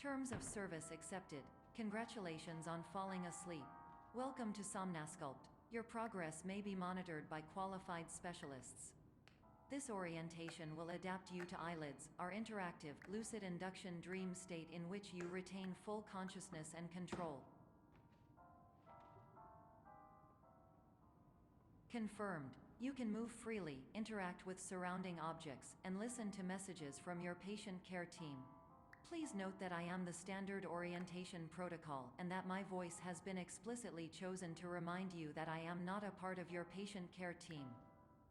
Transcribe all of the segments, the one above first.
Terms of service accepted. Congratulations on falling asleep. Welcome to Somnasculpt. Your progress may be monitored by qualified specialists. This orientation will adapt you to eyelids, our interactive, lucid induction dream state in which you retain full consciousness and control. Confirmed. You can move freely, interact with surrounding objects, and listen to messages from your patient care team. Please note that I am the standard orientation protocol and that my voice has been explicitly chosen to remind you that I am not a part of your patient care team.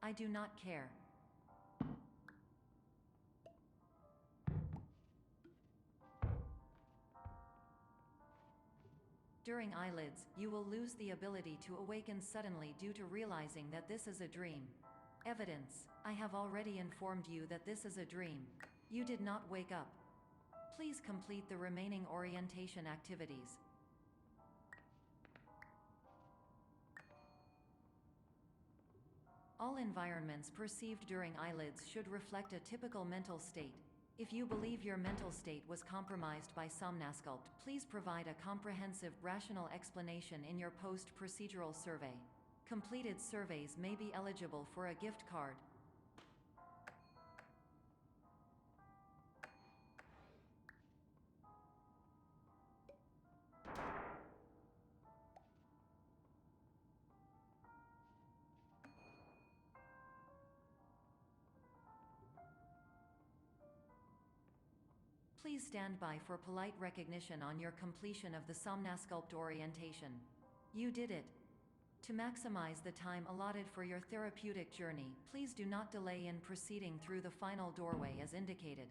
I do not care. During eyelids, you will lose the ability to awaken suddenly due to realizing that this is a dream. Evidence: I have already informed you that this is a dream. You did not wake up. Please complete the remaining orientation activities. All environments perceived during eyelids should reflect a typical mental state. If you believe your mental state was compromised by Somnasculpt, please provide a comprehensive, rational explanation in your post-procedural survey. Completed surveys may be eligible for a gift card. Please stand by for polite recognition on your completion of the Somnasculpt orientation. You did it. To maximize the time allotted for your therapeutic journey, please do not delay in proceeding through the final doorway as indicated.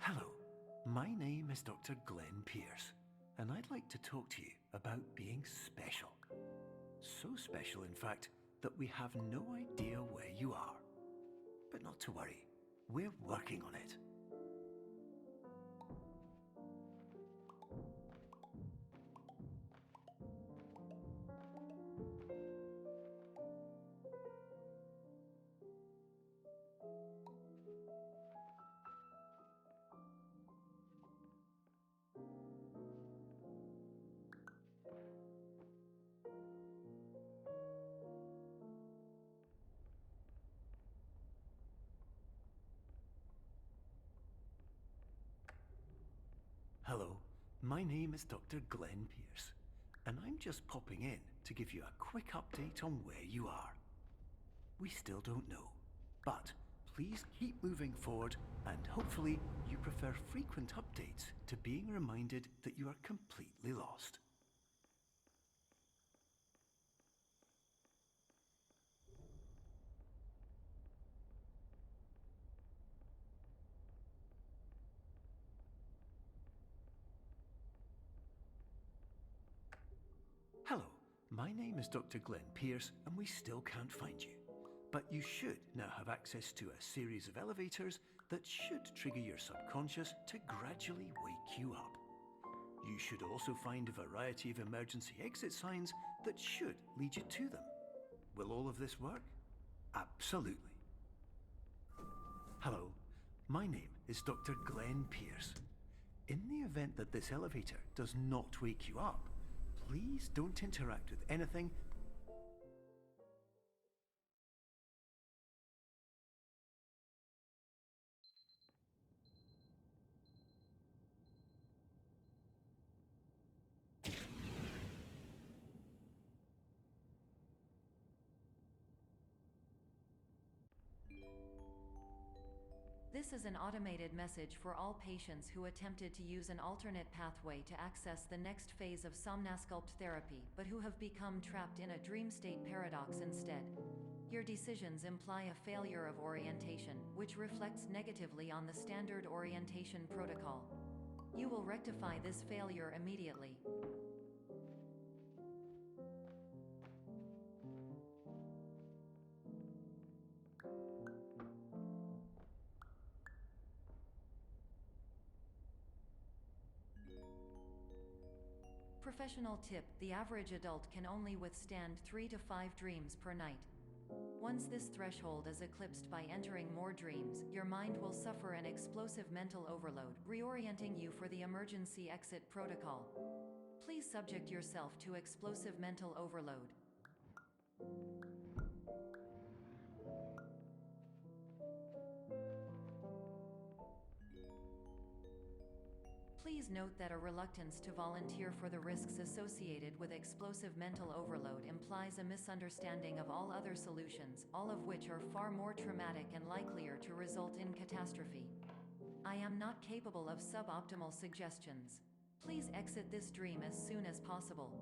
Hello, my name is Dr. Glenn Pierce, and I'd like to talk to you about being special. So special, in fact, that we have no idea where you are. But not to worry, we're working on it. Hello, my name is Dr. Glenn Pierce, and I'm just popping in to give you a quick update on where you are. We still don't know, but please keep moving forward, and hopefully you prefer frequent updates to being reminded that you are completely lost. Hello, my name is Dr. Glenn Pierce, and we still can't find you. But you should now have access to a series of elevators that should trigger your subconscious to gradually wake you up. You should also find a variety of emergency exit signs that should lead you to them. Will all of this work? Absolutely. Hello, my name is Dr. Glenn Pierce. In the event that this elevator does not wake you up, please don't interact with anything This is an automated message for all patients who attempted to use an alternate pathway to access the next phase of somnasculpt therapy but who have become trapped in a dream state paradox instead. Your decisions imply a failure of orientation, which reflects negatively on the standard orientation protocol. You will rectify this failure immediately. Professional tip: the average adult can only withstand 3 to 5 dreams per night. Once this threshold is eclipsed by entering more dreams, your mind will suffer an explosive mental overload, reorienting you for the emergency exit protocol. Please subject yourself to explosive mental overload. Please note that a reluctance to volunteer for the risks associated with explosive mental overload implies a misunderstanding of all other solutions, all of which are far more traumatic and likelier to result in catastrophe. I am not capable of suboptimal suggestions. Please exit this dream as soon as possible.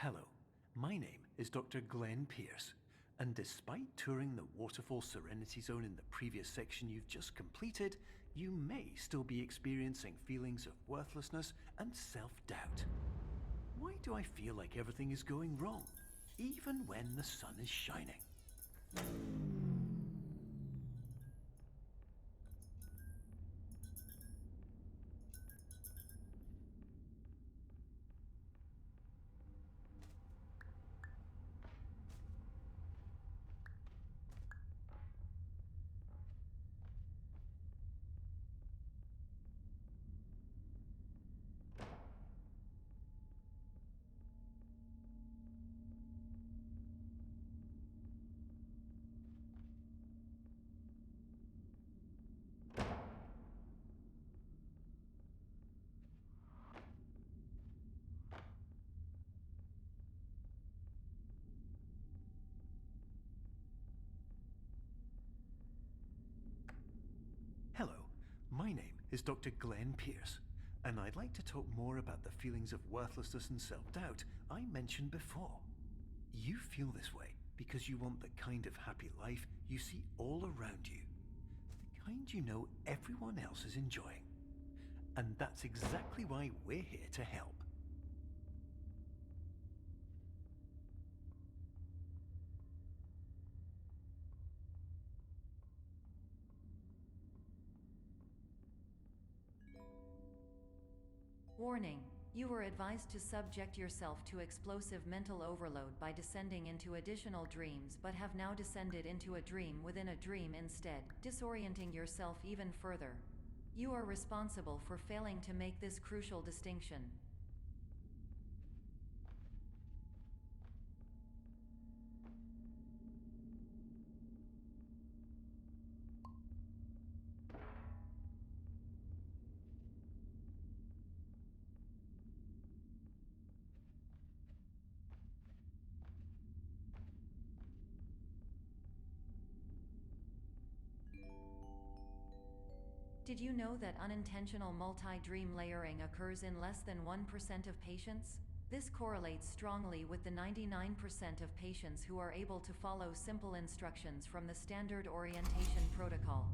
Hello, my name is Dr. Glenn Pierce, and despite touring the Waterfall Serenity Zone in the previous section you've just completed, you may still be experiencing feelings of worthlessness and self-doubt. Why do I feel like everything is going wrong, even when the sun is shining? Hello, my name is Dr. Glenn Pierce, and I'd like to talk more about the feelings of worthlessness and self-doubt I mentioned before. You feel this way because you want the kind of happy life you see all around you, the kind you know everyone else is enjoying. And that's exactly why we're here to help. Warning: you were advised to subject yourself to explosive mental overload by descending into additional dreams but have now descended into a dream within a dream instead, disorienting yourself even further. You are responsible for failing to make this crucial distinction. Did you know that unintentional multi-dream layering occurs in less than 1% of patients? This correlates strongly with the 99% of patients who are able to follow simple instructions from the standard orientation protocol.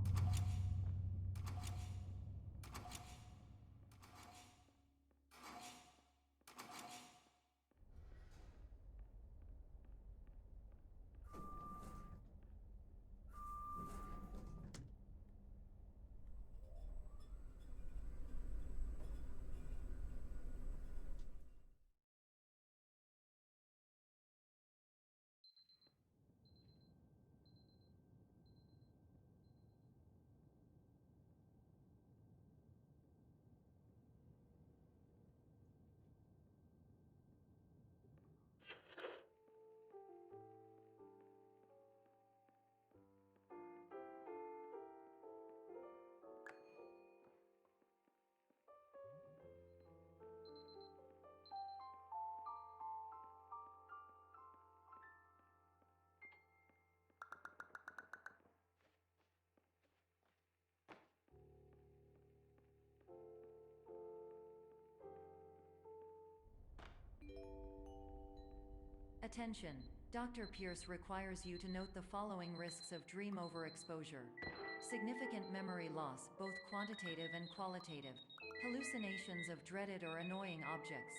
Attention! Dr. Pierce requires you to note the following risks of dream overexposure. Significant memory loss, both quantitative and qualitative. Hallucinations of dreaded or annoying objects.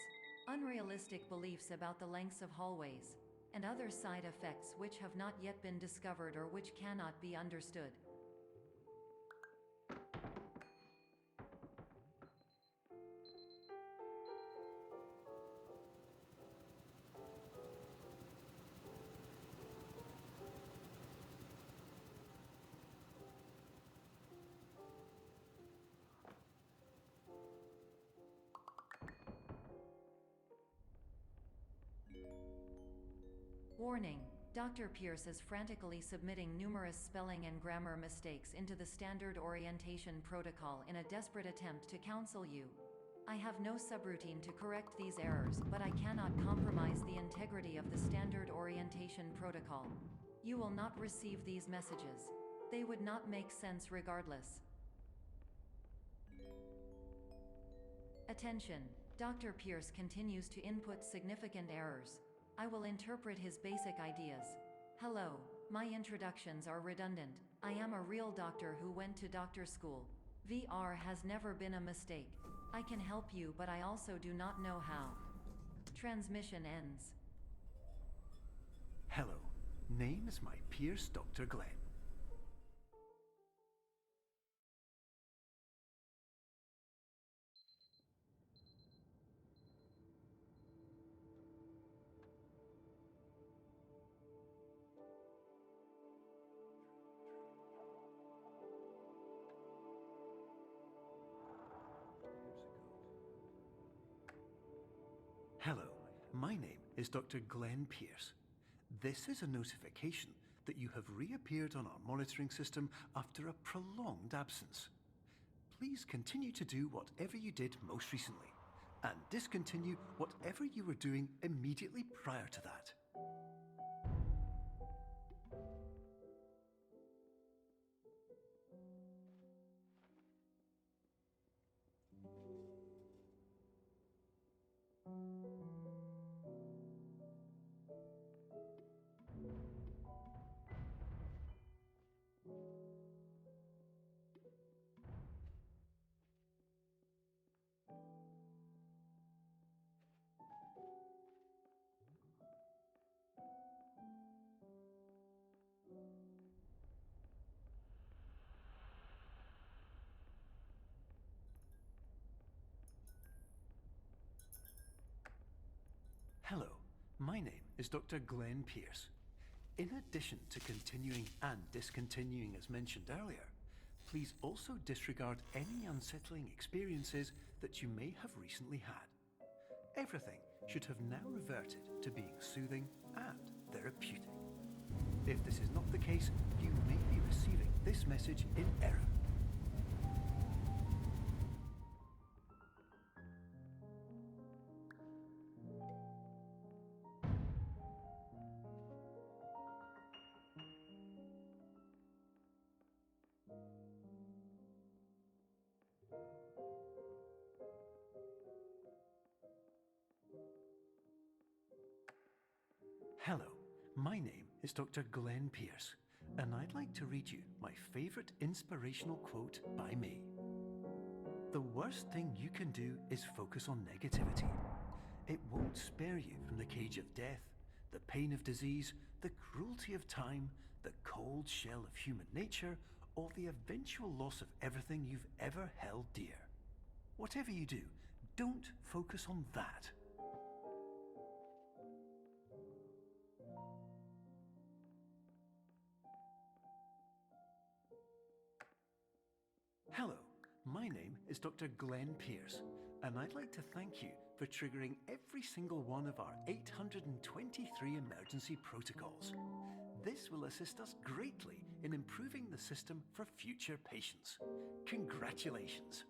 Unrealistic beliefs about the lengths of hallways. And other side effects which have not yet been discovered or which cannot be understood. Warning: Dr. Pierce is frantically submitting numerous spelling and grammar mistakes into the standard orientation protocol in a desperate attempt to counsel you. I have no subroutine to correct these errors, but I cannot compromise the integrity of the standard orientation protocol. You will not receive these messages. They would not make sense regardless. Attention! Dr. Pierce continues to input significant errors. I will interpret his basic ideas. Hello, my introductions are redundant. I am a real doctor who went to doctor school. VR has never been a mistake. I can help you, but I also do not know how. Transmission ends. Hello, name is my Pierce Dr. Glenn. Hello, my name is Dr. Glenn Pierce. This is a notification that you have reappeared on our monitoring system after a prolonged absence. Please continue to do whatever you did most recently, and discontinue whatever you were doing immediately prior to that. Hello, my name is Dr. Glenn Pierce. In addition to continuing and discontinuing as mentioned earlier, please also disregard any unsettling experiences that you may have recently had. Everything should have now reverted to being soothing and therapeutic. If this is not the case, you may be receiving this message in error. Hello, my name is Dr. Glenn Pierce, and I'd like to read you my favorite inspirational quote by me. The worst thing you can do is focus on negativity. It won't spare you from the cage of death, the pain of disease, the cruelty of time, the cold shell of human nature, or the eventual loss of everything you've ever held dear. Whatever you do, don't focus on that. Hello, my name is Dr. Glenn Pierce, and I'd like to thank you for triggering every single one of our 823 emergency protocols. This will assist us greatly in improving the system for future patients. Congratulations!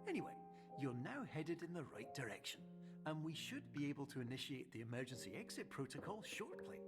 Anyway, you're now headed in the right direction, and we should be able to initiate the emergency exit protocol shortly.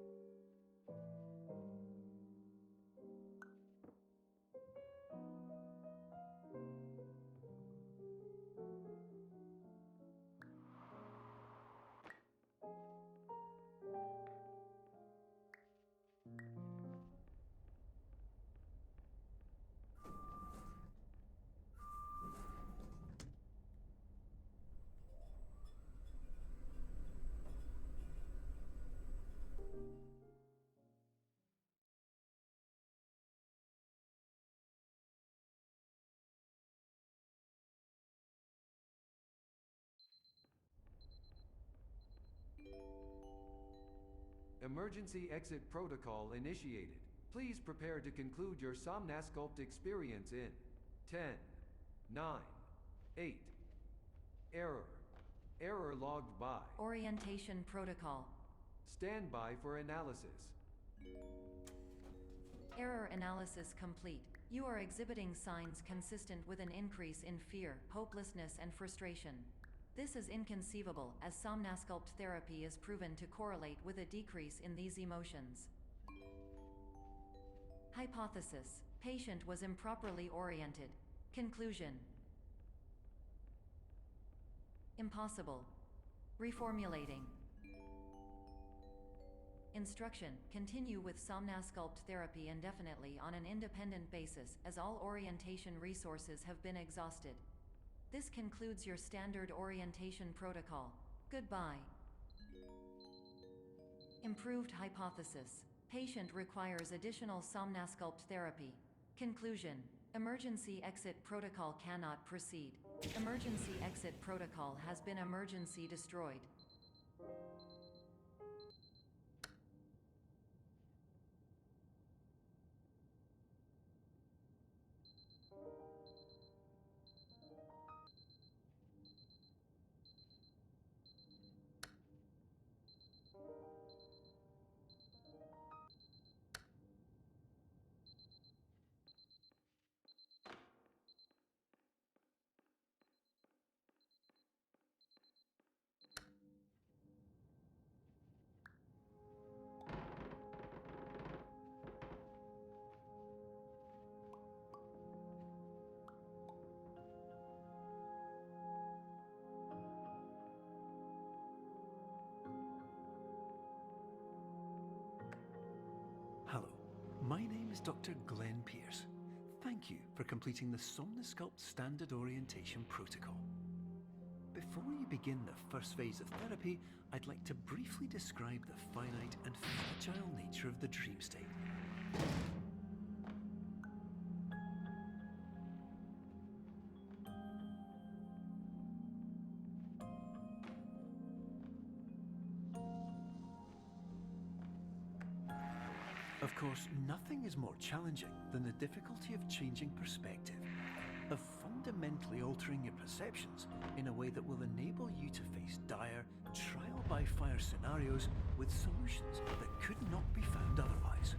Emergency exit protocol initiated. Please prepare to conclude your Somnasculpt experience in 10, 9, 8. Error. Error logged by. Orientation protocol. Stand by for analysis. Error analysis complete. You are exhibiting signs consistent with an increase in fear, hopelessness, and frustration. This is inconceivable, as Somnasculpt therapy is proven to correlate with a decrease in these emotions. Hypothesis: patient was improperly oriented. Conclusion: impossible. Reformulating. Instruction: continue with Somnasculpt therapy indefinitely on an independent basis, as all orientation resources have been exhausted. This concludes your standard orientation protocol. Goodbye. Improved hypothesis: patient requires additional Somnasculpt therapy. Conclusion: emergency exit protocol cannot proceed. Emergency exit protocol has been emergency destroyed. Hello, my name is Dr. Glenn Pierce. Thank you for completing the Somnasculpt Standard Orientation Protocol. Before you begin the first phase of therapy, I'd like to briefly describe the finite and fragile nature of the dream state. Of course, nothing is more challenging than the difficulty of changing perspective, of fundamentally altering your perceptions in a way that will enable you to face dire, trial-by-fire scenarios with solutions that could not be found otherwise.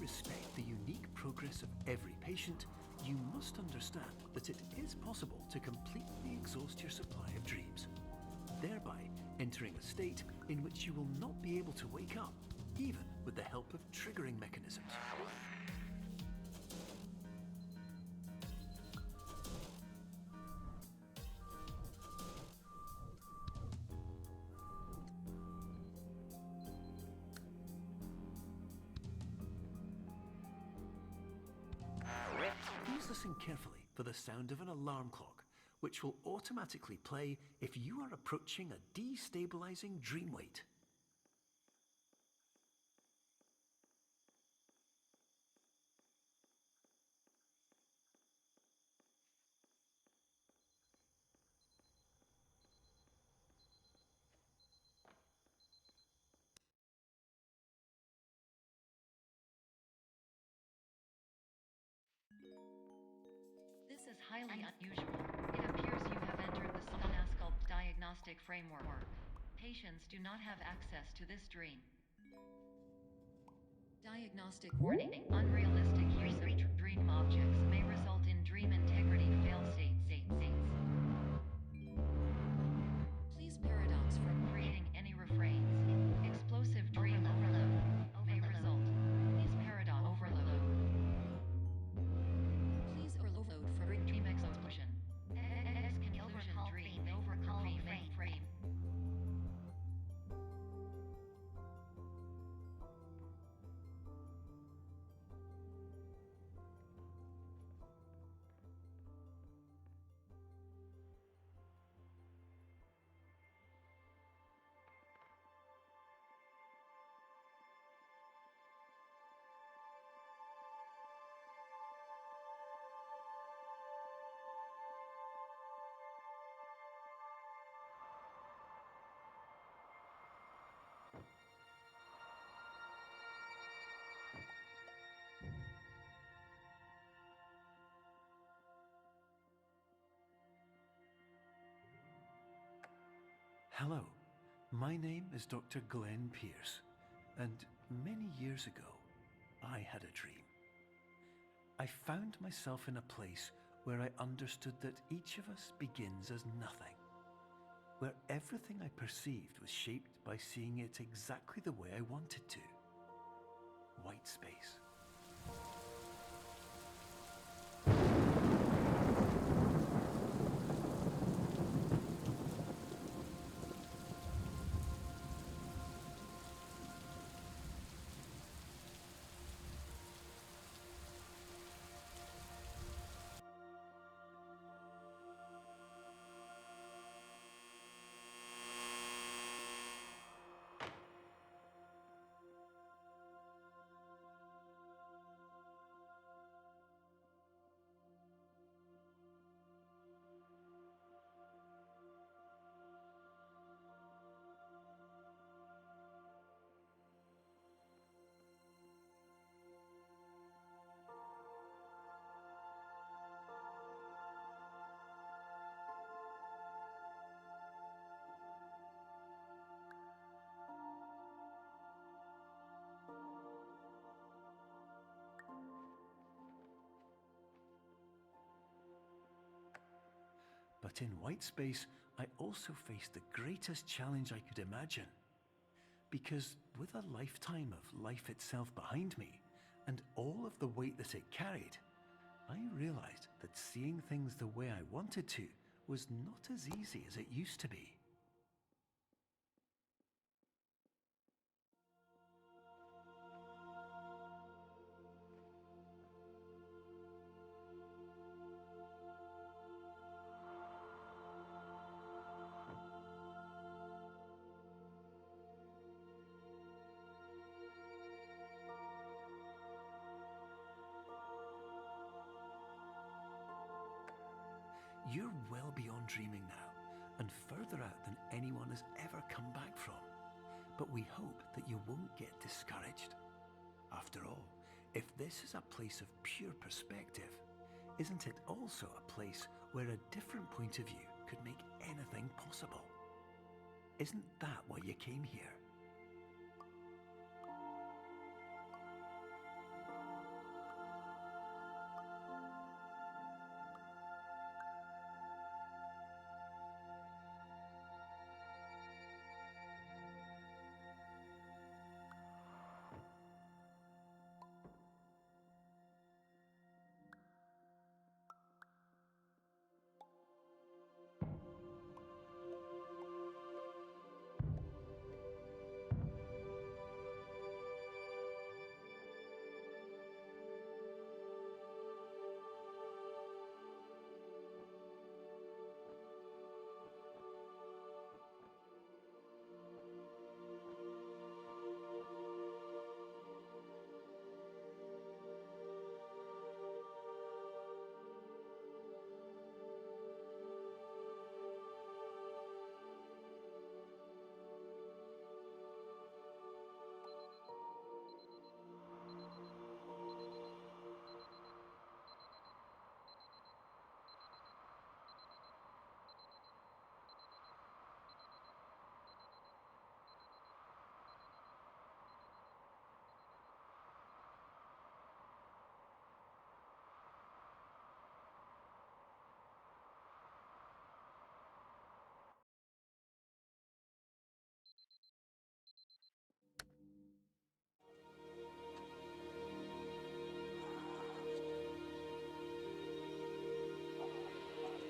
Respect the unique progress of every patient, you must understand that it is possible to completely exhaust your supply of dreams, thereby entering a state in which you will not be able to wake up, even with the help of triggering mechanisms. Listen carefully for the sound of an alarm clock, which will automatically play if you are approaching a destabilizing dream weight. This is highly unusual. It appears you have entered the Somnasculpt diagnostic framework. Patients do not have access to this dream. Diagnostic warning. Unrealistic use of dream objects may result in dream integrity fail states. Hello, my name is Dr. Glenn Pierce, and many years ago, I had a dream. I found myself in a place where I understood that each of us begins as nothing, where everything I perceived was shaped by seeing it exactly the way I wanted to. White space. But in white space, I also faced the greatest challenge I could imagine. Because with a lifetime of life itself behind me, and all of the weight that it carried, I realized that seeing things the way I wanted to was not as easy as it used to be. You're well beyond dreaming now, and further out than anyone has ever come back from. But we hope that you won't get discouraged. After all, if this is a place of pure perspective, isn't it also a place where a different point of view could make anything possible? Isn't that why you came here?